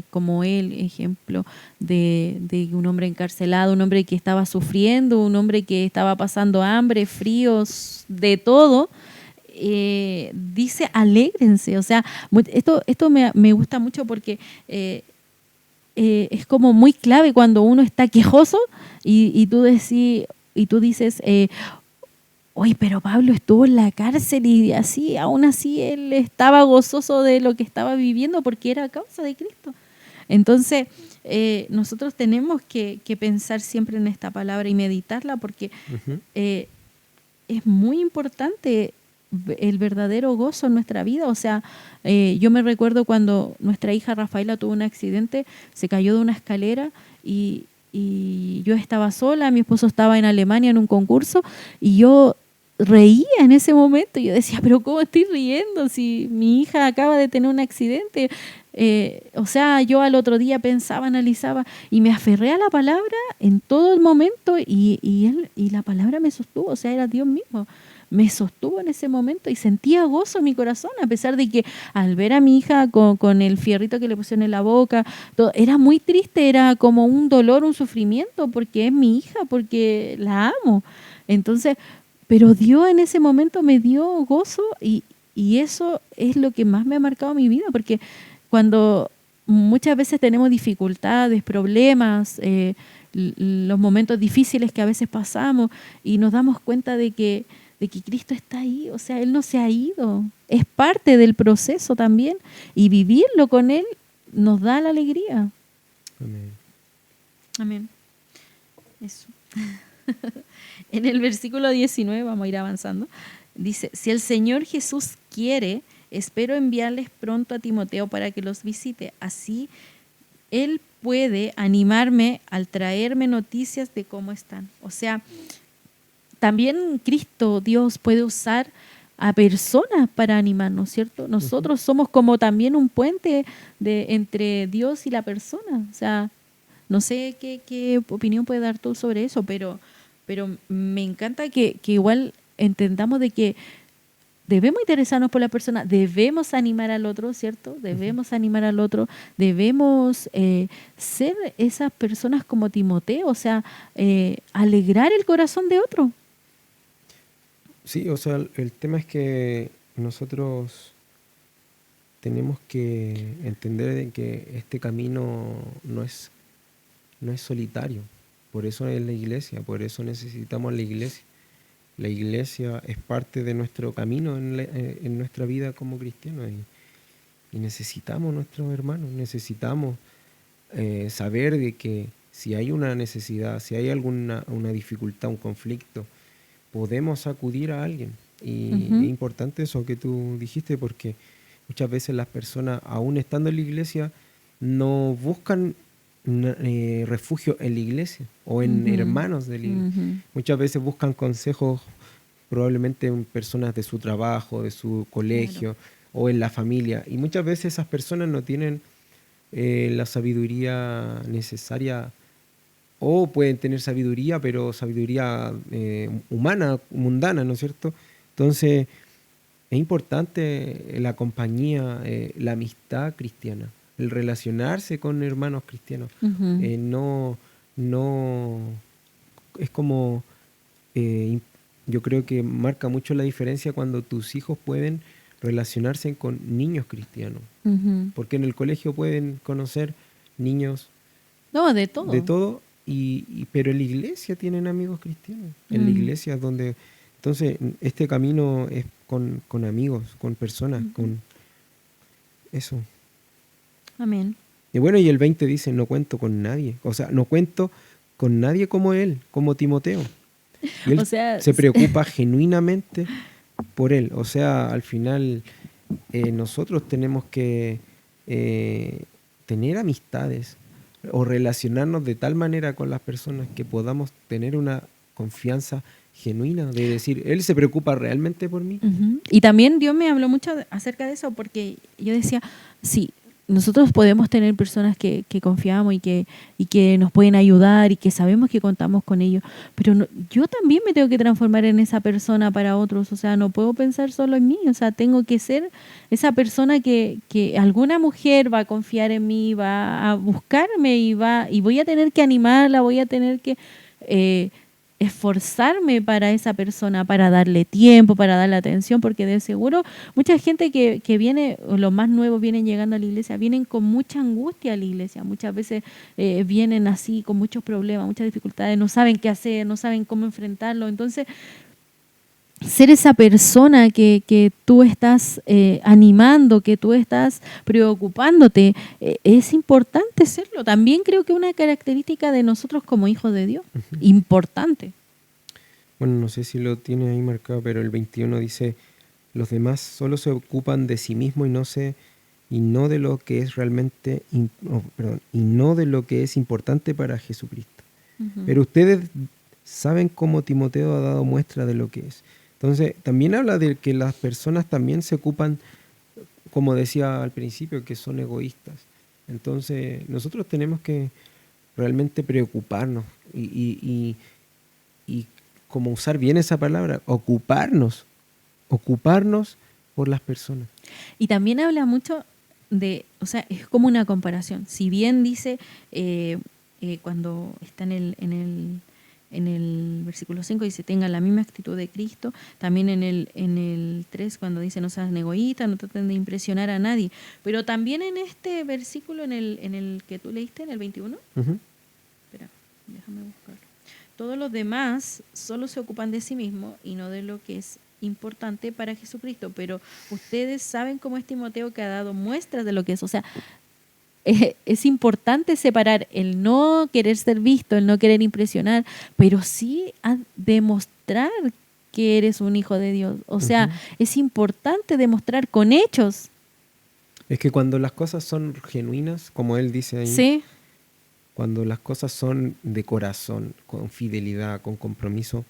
Speaker 2: como él, ejemplo de un hombre encarcelado, un hombre que estaba sufriendo, un hombre que estaba pasando hambre, fríos, de todo, dice alégrense. O sea, esto me gusta mucho porque es como muy clave cuando uno está quejoso y tú dices, oye, pero Pablo estuvo en la cárcel y aún así él estaba gozoso de lo que estaba viviendo porque era a causa de Cristo. Entonces, nosotros tenemos que pensar siempre en esta palabra y meditarla porque es muy importante el verdadero gozo en nuestra vida. O sea, yo me recuerdo cuando nuestra hija Rafaela tuvo un accidente, se cayó de una escalera y yo estaba sola, mi esposo estaba en Alemania en un concurso y yo reía en ese momento. Yo decía, pero ¿cómo estoy riendo si mi hija acaba de tener un accidente? O sea, yo al otro día pensaba, analizaba y me aferré a la palabra en todo el momento y la palabra me sostuvo. O sea, era Dios mismo me sostuvo en ese momento y sentía gozo en mi corazón, a pesar de que al ver a mi hija con el fierrito que le pusieron en la boca, todo, era muy triste, era como un dolor, un sufrimiento, porque es mi hija, porque la amo. Entonces, pero Dios en ese momento me dio gozo y eso es lo que más me ha marcado mi vida, porque cuando muchas veces tenemos dificultades, problemas, los momentos difíciles que a veces pasamos y nos damos cuenta de que Cristo está ahí, o sea, Él no se ha ido, es parte del proceso también y vivirlo con Él nos da la alegría.
Speaker 1: Amén.
Speaker 2: Amén. Eso. En el versículo 19, vamos a ir avanzando, dice, si el Señor Jesús quiere, espero enviarles pronto a Timoteo para que los visite. Así él puede animarme al traerme noticias de cómo están. O sea, también Cristo, Dios, puede usar a personas para animarnos, ¿cierto? Nosotros somos como también un puente entre Dios y la persona. O sea, no sé qué opinión puede dar tú sobre eso, pero me encanta que igual entendamos de que debemos interesarnos por la persona, debemos animar al otro, ¿cierto? Debemos animar al otro, debemos ser esas personas como Timoteo, o sea, alegrar el corazón de otro.
Speaker 1: Sí, o sea, el tema es que nosotros tenemos que entender de que este camino no es solitario. Por eso es la iglesia, por eso necesitamos la iglesia. La iglesia es parte de nuestro camino en nuestra vida como cristianos y necesitamos nuestros hermanos, necesitamos saber de que si hay una necesidad, si hay una dificultad, un conflicto, podemos acudir a alguien. Y es importante eso que tú dijiste, porque muchas veces las personas, aún estando en la iglesia, no buscan refugio en la iglesia o en hermanos de la iglesia. Muchas veces buscan consejos probablemente en personas de su trabajo, de su colegio, claro, o en la familia. Y muchas veces esas personas no tienen la sabiduría necesaria, o pueden tener sabiduría, pero sabiduría humana, mundana, ¿no es cierto? Entonces, es importante la compañía, la amistad cristiana, el relacionarse con hermanos cristianos. No es como, yo creo que marca mucho la diferencia cuando tus hijos pueden relacionarse con niños cristianos, porque en el colegio pueden conocer niños
Speaker 2: de todo.
Speaker 1: Pero en la iglesia tienen amigos cristianos, en la iglesia es donde... Entonces, este camino es con amigos, con personas, con eso.
Speaker 2: Amén.
Speaker 1: Y bueno, y el 20 dice, no cuento con nadie. O sea, no cuento con nadie como él, como Timoteo. Y él se preocupa genuinamente por él. O sea, al final, nosotros tenemos que tener amistades o relacionarnos de tal manera con las personas que podamos tener una confianza genuina, de decir, él se preocupa realmente por mí.
Speaker 2: Y también Dios me habló mucho acerca de eso, porque yo decía, sí, nosotros podemos tener personas que confiamos y que nos pueden ayudar y que sabemos que contamos con ellos, pero yo también me tengo que transformar en esa persona para otros. O sea, no puedo pensar solo en mí, o sea, tengo que ser esa persona que alguna mujer va a confiar en mí, va a buscarme y voy a tener que animarla, voy a tener que esforzarme para esa persona, para darle tiempo, para darle atención, porque de seguro mucha gente que viene, los más nuevos vienen llegando a la iglesia, vienen con mucha angustia a la iglesia, muchas veces vienen así con muchos problemas, muchas dificultades, no saben qué hacer, no saben cómo enfrentarlo. Entonces, ser esa persona que tú estás animando, que tú estás preocupándote, es importante serlo. También creo que es una característica de nosotros como hijos de Dios, importante.
Speaker 1: Bueno, no sé si lo tiene ahí marcado, pero el 21 dice, los demás solo se ocupan de sí mismos y no de lo que es realmente, y no de lo que es importante para Jesucristo. Pero ustedes saben cómo Timoteo ha dado muestra de lo que es. Entonces, también habla de que las personas también se ocupan, como decía al principio, que son egoístas. Entonces, nosotros tenemos que realmente preocuparnos y como usar bien esa palabra, ocuparnos por las personas.
Speaker 2: Y también habla mucho de, o sea, es como una comparación. Si bien dice, cuando está en el versículo 5 dice, tengan la misma actitud de Cristo, también en el 3 cuando dice, no sean egoístas, no traten de impresionar a nadie. Pero también en este versículo, en el que tú leíste, en el 21, espera, déjame buscarlo. Todos los demás solo se ocupan de sí mismos y no de lo que es importante para Jesucristo, pero ustedes saben cómo es Timoteo, que ha dado muestras de lo que es. O sea, es importante separar el no querer ser visto, el no querer impresionar, pero sí a demostrar que eres un hijo de Dios. O sea, es importante demostrar con hechos.
Speaker 1: Es que cuando las cosas son genuinas, como él dice ahí,
Speaker 2: sí,
Speaker 1: cuando las cosas son de corazón, con fidelidad, con compromiso,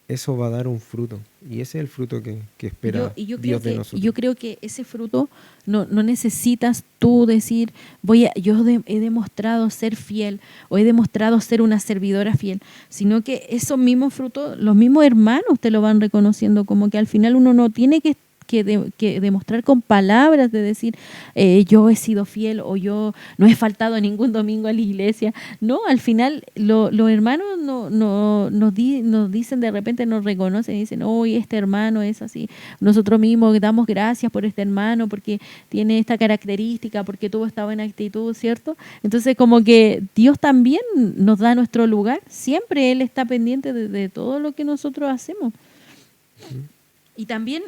Speaker 1: eso va a dar un fruto. Y ese es el fruto que espera Dios de nosotros.
Speaker 2: Yo creo que ese fruto no necesitas tú decir, he demostrado ser fiel o he demostrado ser una servidora fiel, sino que esos mismos frutos, los mismos hermanos te lo van reconociendo, como que al final uno no tiene que demostrar con palabras de decir yo he sido fiel o yo no he faltado ningún domingo a la iglesia. No, al final los hermanos nos dicen, de repente nos reconocen y dicen, hoy este hermano es así. Nosotros mismos damos gracias por este hermano porque tiene esta característica, porque tuvo esta buena actitud, ¿cierto? Entonces como que Dios también nos da nuestro lugar. Siempre Él está pendiente de todo lo que nosotros hacemos. Y también,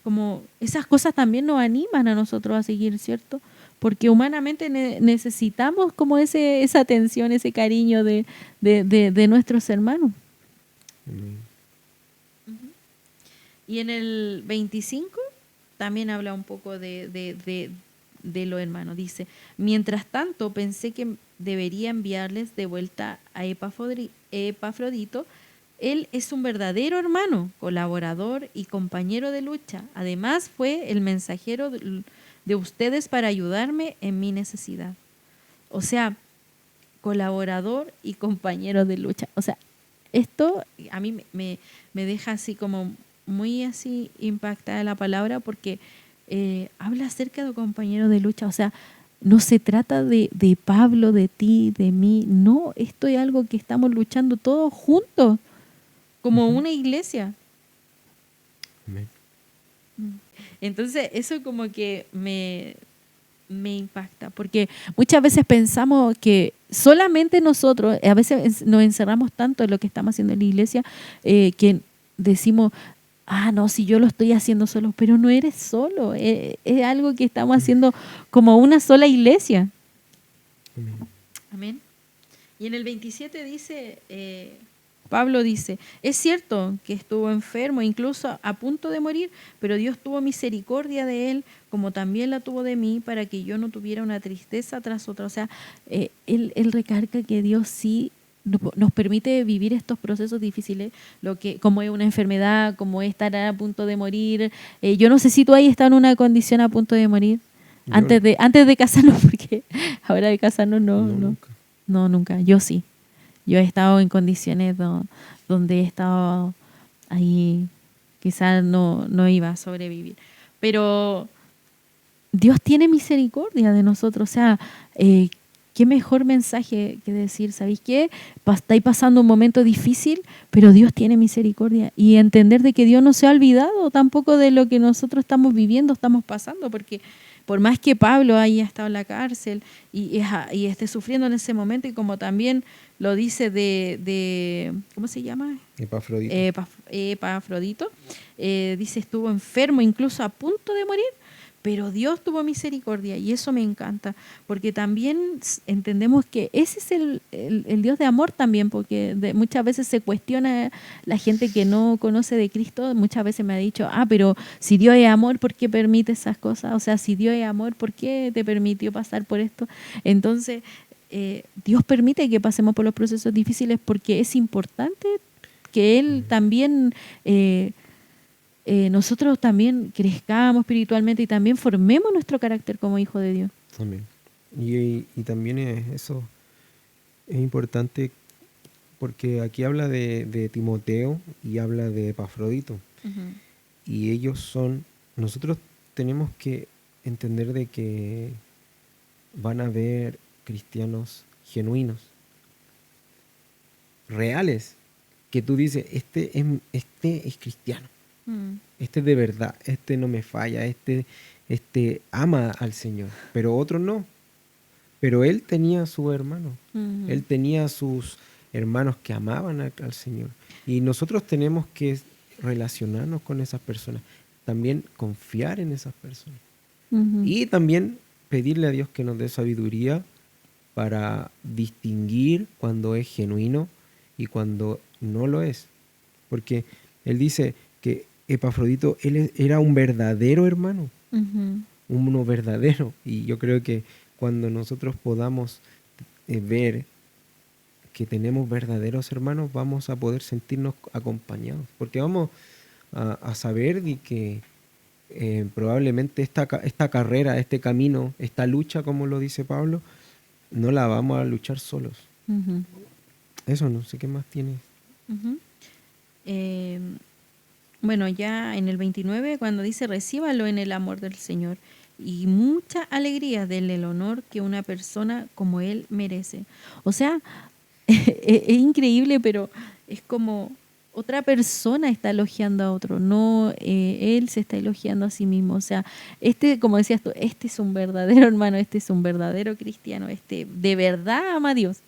Speaker 2: como esas cosas también nos animan a nosotros a seguir, ¿cierto? Porque humanamente necesitamos como esa atención, ese cariño de nuestros hermanos. Y en el 25 también habla un poco de los hermanos. Dice, mientras tanto pensé que debería enviarles de vuelta a Epafrodito. Él es un verdadero hermano, colaborador y compañero de lucha. Además, fue el mensajero de ustedes para ayudarme en mi necesidad. O sea, colaborador y compañero de lucha. O sea, esto a mí me deja así como muy así impactada la palabra, porque habla acerca de compañero de lucha. O sea, no se trata de Pablo, de ti, de mí. No, esto es algo que estamos luchando todos juntos, como una iglesia.
Speaker 1: Amén.
Speaker 2: Entonces eso como que me impacta, porque muchas veces pensamos que solamente nosotros, a veces nos encerramos tanto en lo que estamos haciendo en la iglesia, que decimos, no, si yo lo estoy haciendo solo, pero no eres solo, es algo que estamos haciendo como una sola iglesia.
Speaker 1: Amén.
Speaker 2: Amén. Y en el 27 dice... Pablo dice, es cierto que estuvo enfermo, incluso a punto de morir, pero Dios tuvo misericordia de él, como también la tuvo de mí, para que yo no tuviera una tristeza tras otra. O sea, él recarga que Dios sí nos permite vivir estos procesos difíciles, como es una enfermedad, como es estar a punto de morir. Yo no sé si tú ahí estás en una condición a punto de morir, antes de casarnos, porque ahora de casarnos no, nunca. Yo sí. Yo he estado en condiciones donde he estado ahí, quizás no iba a sobrevivir. Pero Dios tiene misericordia de nosotros. O sea, qué mejor mensaje que decir, ¿sabéis qué? Estáis pasando un momento difícil, pero Dios tiene misericordia. Y entender de que Dios no se ha olvidado tampoco de lo que nosotros estamos viviendo, estamos pasando, porque por más que Pablo haya estado en la cárcel y esté sufriendo en ese momento, y como también lo dice de ¿cómo se llama?
Speaker 1: Epafrodito.
Speaker 2: Epafrodito, dice estuvo enfermo, incluso a punto de morir, pero Dios tuvo misericordia, y eso me encanta, porque también entendemos que ese es el Dios de amor también, porque muchas veces se cuestiona la gente que no conoce de Cristo. Muchas veces me ha dicho, pero si Dios es amor, ¿por qué permite esas cosas? O sea, si Dios es amor, ¿por qué te permitió pasar por esto? Entonces, Dios permite que pasemos por los procesos difíciles, porque es importante que Él también... nosotros también crezcamos espiritualmente y también formemos nuestro carácter como hijo de Dios.
Speaker 1: Amén. Y también eso es importante porque aquí habla de Timoteo y habla de Epafrodito.
Speaker 2: Ujú.
Speaker 1: Y nosotros tenemos que entender de que van a haber cristianos genuinos, reales, que tú dices, este es cristiano,
Speaker 2: Mm.
Speaker 1: este es de verdad, este no me falla, este ama al Señor, pero otros no. Pero él tenía a su hermano,
Speaker 2: Ujú.
Speaker 1: él tenía a sus hermanos que amaban al Señor. Y nosotros tenemos que relacionarnos con esas personas, también confiar en esas personas.
Speaker 2: Ujú.
Speaker 1: Y también pedirle a Dios que nos dé sabiduría para distinguir cuando es genuino y cuando no lo es. Porque él dice que Epafrodito, era un verdadero hermano,
Speaker 2: Ujú.
Speaker 1: uno verdadero. Y yo creo que cuando nosotros podamos ver que tenemos verdaderos hermanos, vamos a poder sentirnos acompañados. Porque vamos a saber de que probablemente esta carrera, este camino, esta lucha, como lo dice Pablo, no la vamos a luchar solos.
Speaker 2: Ujú.
Speaker 1: Eso, no sé qué más tiene.
Speaker 2: Ujú. Eh, bueno, ya en el 29, cuando dice, recíbalo en el amor del Señor y mucha alegría denle el honor que una persona como él merece. O sea, es increíble, pero es como otra persona está elogiando a otro, no él se está elogiando a sí mismo. O sea, como decías tú, este es un verdadero hermano, este es un verdadero cristiano, este de verdad ama a Dios.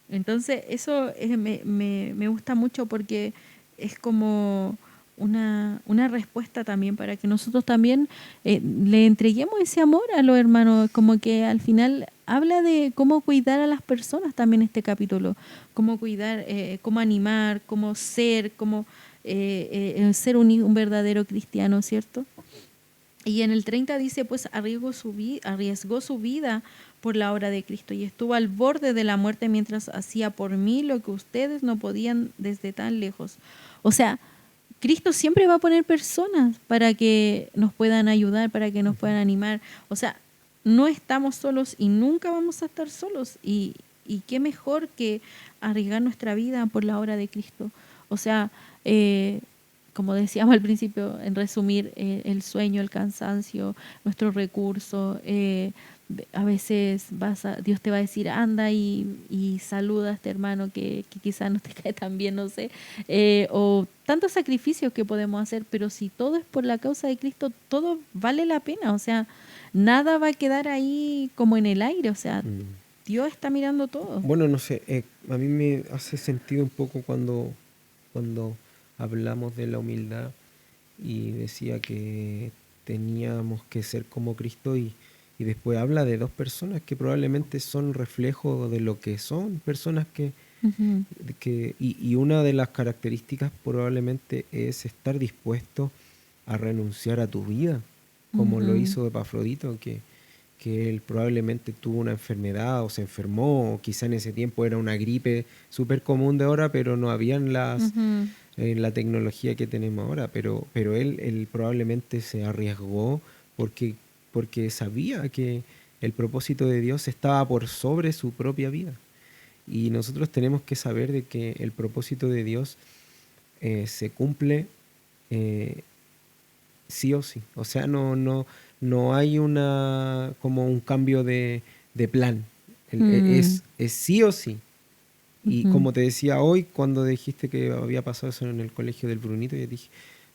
Speaker 2: Entonces, eso me gusta mucho porque es como una respuesta también para que nosotros también le entreguemos ese amor a los hermanos, como que al final habla de cómo cuidar a las personas también este capítulo, cómo cuidar, cómo animar, cómo ser, cómo ser un verdadero cristiano, ¿cierto? Y en el 30 dice, pues arriesgó su vida por la obra de Cristo y estuvo al borde de la muerte mientras hacía por mí lo que ustedes no podían desde tan lejos. O sea, Cristo siempre va a poner personas para que nos puedan ayudar, para que nos puedan animar. O sea, no estamos solos y nunca vamos a estar solos. Y qué mejor que arriesgar nuestra vida por la obra de Cristo. O sea, como decíamos al principio, en resumir, el sueño, el cansancio, nuestros recursos. A veces Dios te va a decir, anda y saluda a este hermano que quizás no te cae tan bien, no sé. O tantos sacrificios que podemos hacer, pero si todo es por la causa de Cristo, todo vale la pena. O sea, nada va a quedar ahí como en el aire. O sea, Dios está mirando todo.
Speaker 1: Bueno, no sé, a mí me hace sentido un poco cuando hablamos de la humildad y decía que teníamos que ser como Cristo y después habla de dos personas que probablemente son reflejo de lo que son, personas
Speaker 2: Ujú.
Speaker 1: y una de las características probablemente es estar dispuesto a renunciar a tu vida, como lo
Speaker 2: Ujú.
Speaker 1: hizo Epafrodito, que él probablemente tuvo una enfermedad o se enfermó, o quizá en ese tiempo era una gripe súper común de ahora, pero no habían
Speaker 2: Ujú.
Speaker 1: la tecnología que tenemos ahora, pero él probablemente se arriesgó porque sabía que el propósito de Dios estaba por sobre su propia vida. Y nosotros tenemos que saber de que el propósito de Dios se cumple eh, sí o sí. O sea, no hay como un cambio de plan.
Speaker 2: Mm.
Speaker 1: Es sí o sí. Y
Speaker 2: Ujú.
Speaker 1: como te decía hoy, cuando dijiste que había pasado eso en el colegio del Brunito, yo dije,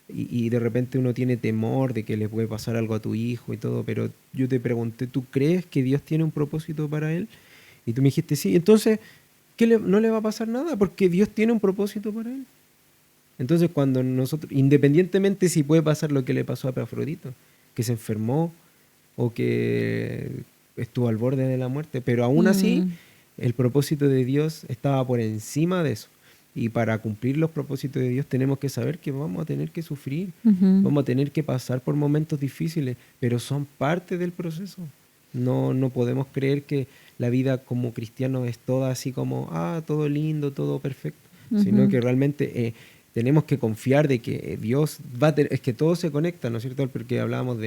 Speaker 1: y de repente uno tiene temor de que le puede pasar algo a tu hijo y todo, pero yo te pregunté, ¿tú crees que Dios tiene un propósito para él? Y tú me dijiste, sí, entonces, no le va a pasar nada? Porque Dios tiene un propósito para él. Entonces, cuando nosotros, independientemente si puede pasar lo que le pasó a Epafrodito, que se enfermó o que estuvo al borde de la muerte, pero aún así,
Speaker 2: Mm.
Speaker 1: el propósito de Dios estaba por encima de eso. Y para cumplir los propósitos de Dios tenemos que saber que vamos a tener que sufrir,
Speaker 2: Ujú.
Speaker 1: vamos a tener que pasar por momentos difíciles, pero son parte del proceso. No podemos creer que la vida como cristiano es toda así como, todo lindo, todo perfecto, sino
Speaker 2: Ujú.
Speaker 1: que realmente tenemos que confiar de que Dios es que todo se conecta, ¿no es cierto? Porque hablábamos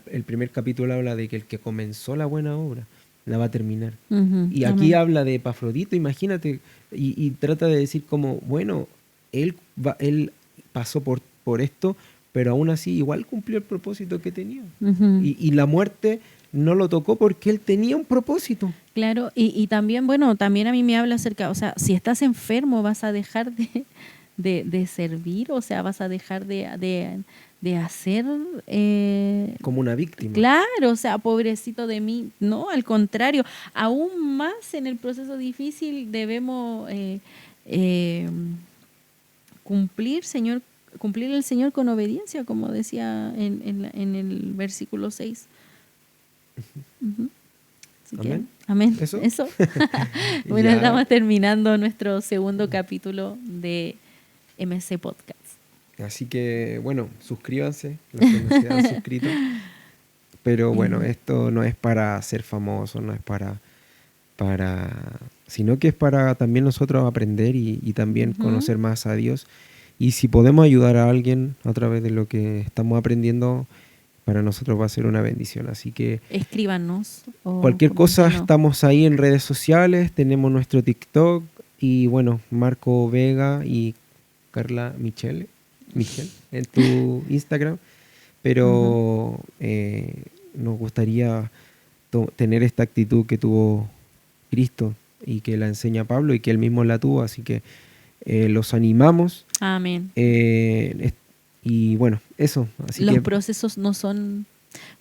Speaker 1: el primer capítulo habla de que el que comenzó la buena obra, la va a terminar.
Speaker 2: Ujú.
Speaker 1: Y aquí
Speaker 2: Amén.
Speaker 1: habla de Epafrodito, imagínate, y trata de decir como, bueno, él pasó por esto, pero aún así igual cumplió el propósito que tenía.
Speaker 2: Ujú.
Speaker 1: Y la muerte no lo tocó porque él tenía un propósito.
Speaker 2: Claro, y también, bueno, también a mí me habla acerca, o sea, si estás enfermo vas a dejar de servir, o sea, vas a dejar de hacer...
Speaker 1: Como una víctima.
Speaker 2: Claro, o sea, pobrecito de mí. No, al contrario, aún más en el proceso difícil debemos eh, cumplir el Señor con obediencia, como decía en el versículo 6. Ujú. Así que,
Speaker 1: Amén.
Speaker 2: amén.
Speaker 1: ¿Eso?
Speaker 2: Eso. Bueno,
Speaker 1: Ya.
Speaker 2: estamos terminando nuestro segundo capítulo de MC Podcast.
Speaker 1: Así que, bueno, suscríbanse, los que no se han suscrito. Pero bueno, esto no es para ser famoso, no es sino que es para también nosotros aprender y también
Speaker 2: Ujú.
Speaker 1: conocer más a Dios. Y si podemos ayudar a alguien a través de lo que estamos aprendiendo, para nosotros va a ser una bendición. Así que
Speaker 2: Escríbanos. O
Speaker 1: cualquier cosa,
Speaker 2: coméntenos.
Speaker 1: estamos ahí en redes sociales, tenemos nuestro TikTok y bueno, Marco Vega y Carla Michel en tu Instagram. Pero nos gustaría tener esta actitud que tuvo Cristo y que la enseña Pablo y que él mismo la tuvo, así que los animamos.
Speaker 2: Amén.
Speaker 1: Y bueno, eso. Así
Speaker 2: Los
Speaker 1: que,
Speaker 2: procesos no son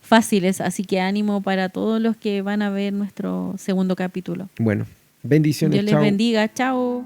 Speaker 2: fáciles, así que ánimo para todos los que van a ver nuestro segundo capítulo.
Speaker 1: bueno, bendiciones,
Speaker 2: Dios les
Speaker 1: chao.
Speaker 2: bendiga. Chao.